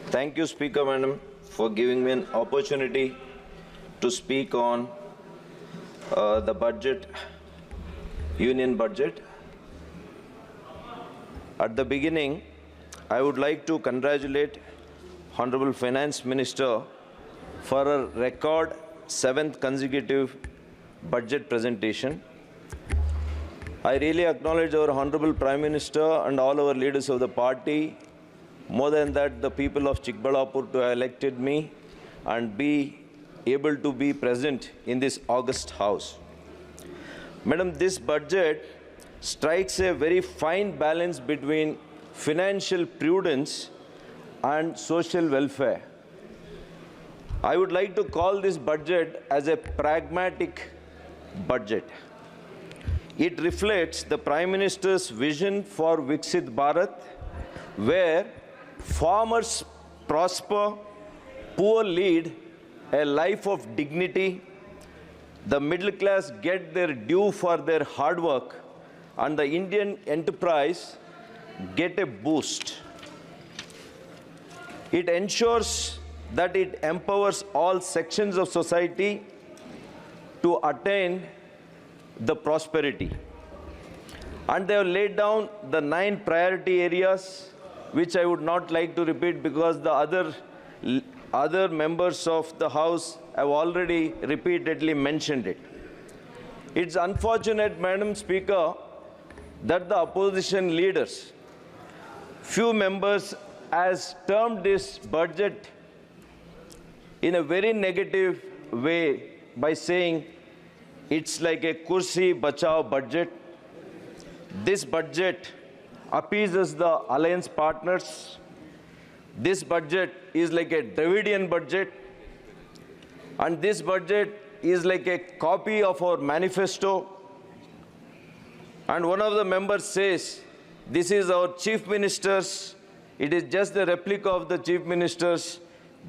Thank you, Speaker Madam, for giving me an opportunity to speak on the budget, union budget. At the beginning, I would like to congratulate Honorable Finance Minister for a record 7th consecutive budget presentation. I really acknowledge our Honorable Prime Minister and all our leaders of the party. More than that, the people of Chikbalapur to elected me and be able to be present in this august house. Madam, this budget strikes a very fine balance between financial prudence and social welfare. I would like to call this budget as a pragmatic budget. It reflects the Prime Minister's vision for Viksit Bharat, where farmers prosper, poor lead a life of dignity, the middle class get their due for their hard work, and the Indian enterprise get a boost. It ensures that it empowers all sections of society to attain the prosperity. And they have laid down the 9 priority areas, which I would not like to repeat because the other members of the House have already repeatedly mentioned it. It's unfortunate, Madam Speaker, that the opposition leaders, few members, has termed this budget in a very negative way by saying it's like a kursi bachao budget. This budget appeases the alliance partners. This budget is like a Dravidian budget. And this budget is like a copy of our manifesto. And one of the members says, this is our chief minister's, it is just the replica of the chief minister's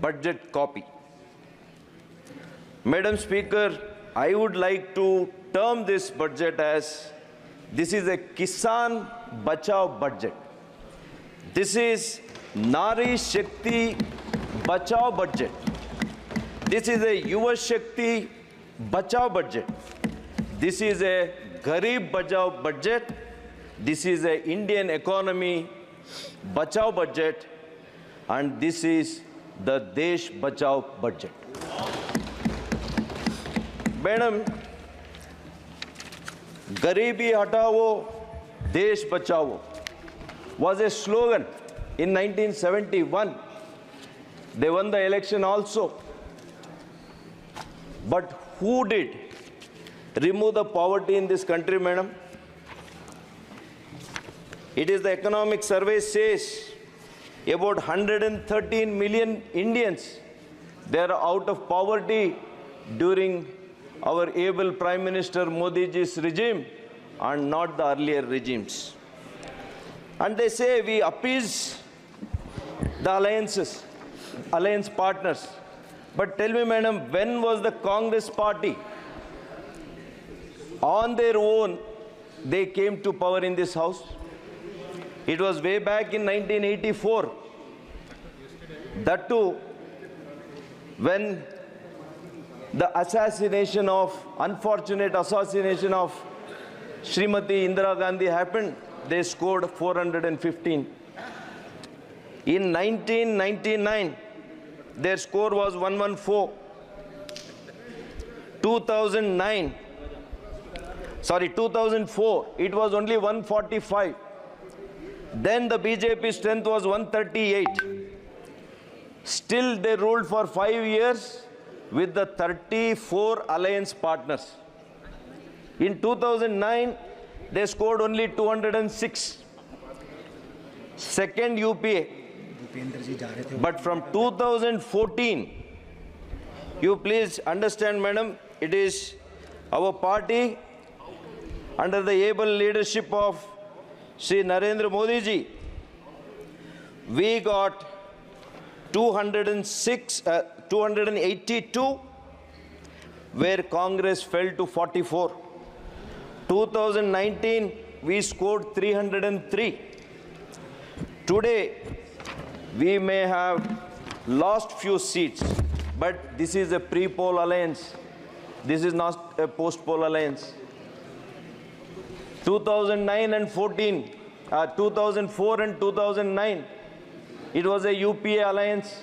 budget copy. Madam Speaker, I would like to term this budget as, this is a Kisan Bachao budget. This is Nari Shakti Bachao budget. This is a Yuva Shakti Bachao budget. This is a Garib Bachao budget. This is a Indian economy Bachao budget. And this is the Desh Bachao budget. Madam, Garibi Hatao, Desh Bachao was a slogan in 1971. They won the election also. But who did remove the poverty in this country, madam? It is the economic survey says about 113 million Indians, they are out of poverty during our able Prime Minister Modi ji's regime and not the earlier regimes. And they say we appease the alliance partners. But tell me, madam, when was the Congress party on their own, they came to power in this house? It was way back in 1984. That too, when the unfortunate assassination of Srimati Indira Gandhi happened, they scored 415. In 1999, their score was 114. 2004, it was only 145. Then the BJP strength was 138. Still, they ruled for 5 years with the 34 alliance partners. In 2009, they scored only 206. Second UPA. But from 2014, you please understand, madam, it is our party under the able leadership of Shri Narendra Modi ji. We got 282, where Congress fell to 44. 2019, we scored 303. Today, we may have lost few seats, but this is a pre-poll alliance. This is not a post-poll alliance. 2009 and 14, 2004 and 2009, it was a UPA alliance.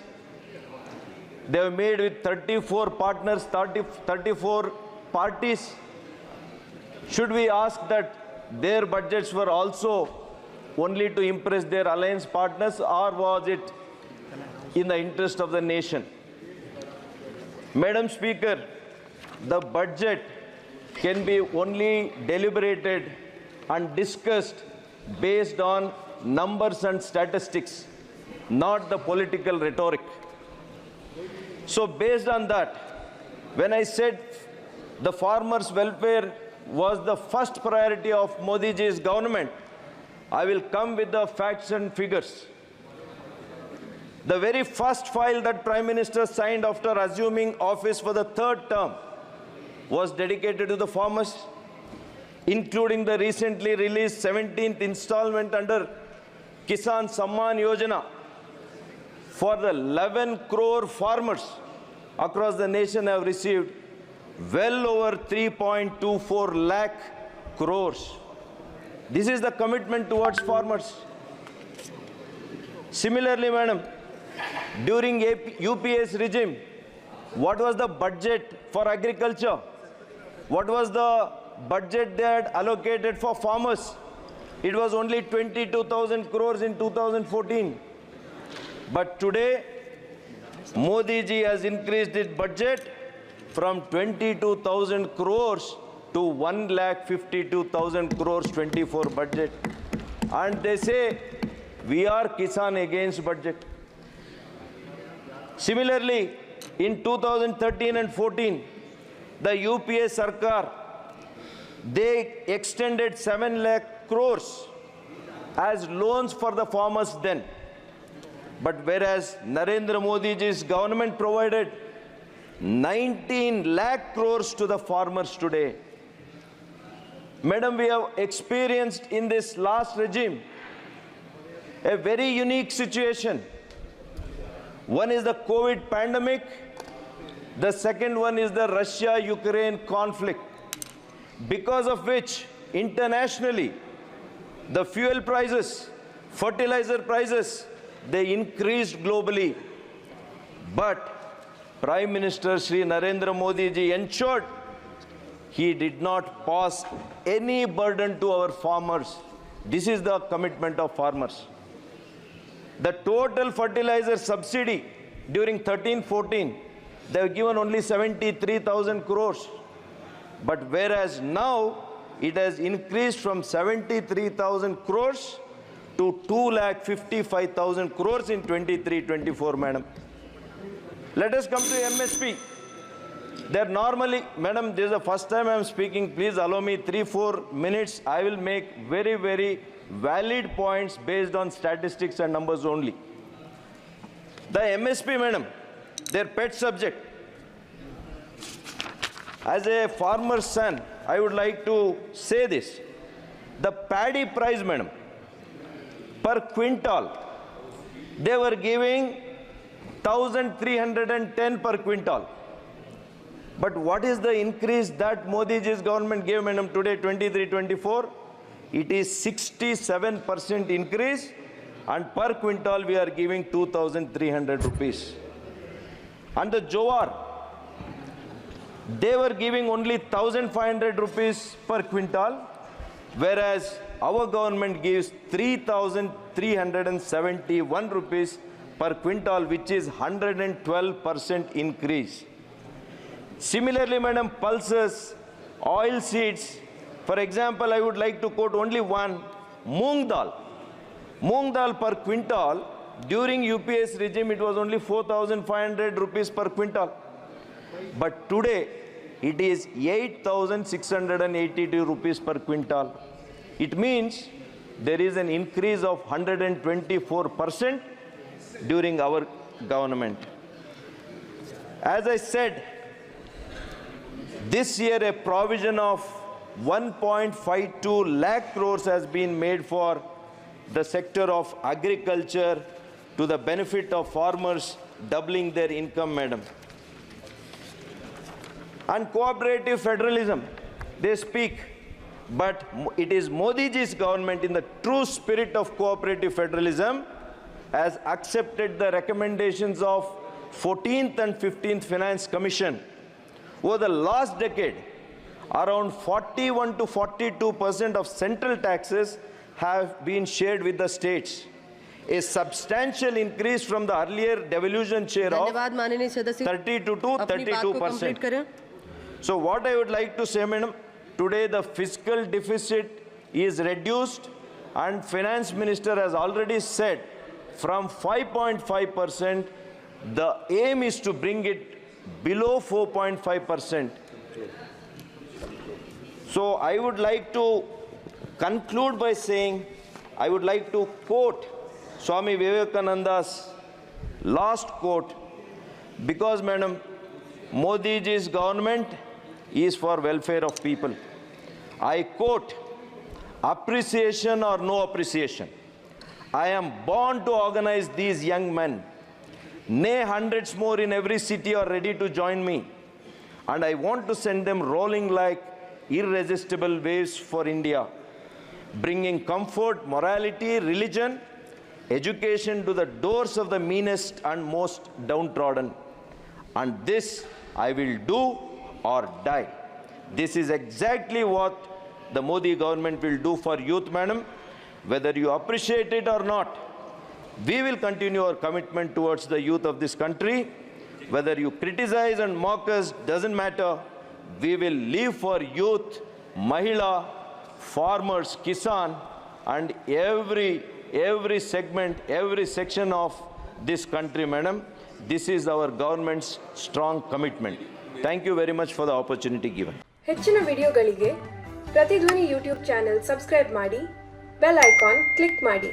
They were made with 34 partners, 34 parties. Should we ask that their budgets were also only to impress their alliance partners, or was it in the interest of the nation? Madam Speaker, the budget can be only deliberated and discussed based on numbers and statistics, not the political rhetoric. So based on that, when I said the farmers' welfare was the first priority of Modi ji's government, I will come with the facts and figures. The very first file that Prime Minister signed after assuming office for the third term was dedicated to the farmers, including the recently released 17th installment under Kisan Samman Yojana for the 11 crore farmers across the nation have received well over 3.24 lakh crores. This is the commitment towards farmers. Similarly, madam, during UPA's regime, what was the budget for agriculture? What was the budget they had allocated for farmers? It was only 22,000 crores in 2014. But today, Modi ji has increased its budget from 22,000 crores to 1,52,000 crores 24 budget. And they say, we are Kisan against budget. Similarly, in 2013 and 14, the UPA Sarkar, they extended 7 lakh crores as loans for the farmers then. But whereas Narendra Modi ji's government provided 19 lakh crores to the farmers today. Madam, we have experienced in this last regime a very unique situation. One is the COVID pandemic. The second one is the Russia-Ukraine conflict, because of which internationally the fuel prices, fertilizer prices, they increased globally. But Prime Minister Shri Narendra Modi ji ensured he did not pass any burden to our farmers. This is the commitment of farmers. The total fertilizer subsidy during 13-14, they have given only 73,000 crores. But whereas now it has increased from 73,000 crores to 2,55,000 crores in 23-24, madam. Let us come to MSP. They're normally, madam, this is the first time I'm speaking. Please allow me 3-4 minutes. I will make very, very valid points based on statistics and numbers only. The MSP, madam, their pet subject. As a farmer's son, I would like to say this. The paddy price, madam, per quintal, they were giving 1,310 per quintal. But what is the increase that Modi ji's government gave, madam, today, 23-24? It is 67% increase, and per quintal we are giving 2,300 rupees. And the jowar, they were giving only 1,500 rupees per quintal, whereas our government gives 3,371 rupees per quintal, which is 112% increase. Similarly, madam, pulses, oil seeds. For example, I would like to quote only one, moong dal. Moong dal per quintal, during UPA's regime, it was only 4,500 rupees per quintal. But today, it is 8,682 rupees per quintal. It means there is an increase of 124% during our government. As I said, this year a provision of 1.52 lakh crores has been made for the sector of agriculture, to the benefit of farmers, doubling their income, madam. And cooperative federalism, they speak, but it is Modi ji's government, in the true spirit of cooperative federalism, has accepted the recommendations of 14th and 15th Finance Commission. Over the last decade, around 41 to 42% of central taxes have been shared with the states, a substantial increase from the earlier devolution share of 32 to 32%. So what I would like to say, madam, today the fiscal deficit is reduced, and Finance Minister has already said from 5.5%, the aim is to bring it below 4.5%. So I would like to conclude by saying, I would like to quote Swami Vivekananda's last quote, because, madam, Modi ji's government is for welfare of people. I quote, appreciation or no appreciation, I am born to organize these young men. Nay, hundreds more in every city are ready to join me. And I want to send them rolling like irresistible waves for India, bringing comfort, morality, religion, education to the doors of the meanest and most downtrodden. And this I will do or die. This is exactly what the Modi government will do for youth, madam. Whether you appreciate it or not, we will continue our commitment towards the youth of this country. Whether you criticize and mock us, doesn't matter. We will live for youth, Mahila, farmers, Kisan, and every segment, every section of this country, madam. This is our government's strong commitment. Thank you very much for the opportunity given. ಹೆಚ್ಚಿನ ವಿಡಿಯೋಗಳಿಗೆ ಪ್ರತಿಧ್ವನಿ YouTube channel subscribe ಮಾಡಿ, bell icon click ಮಾಡಿ.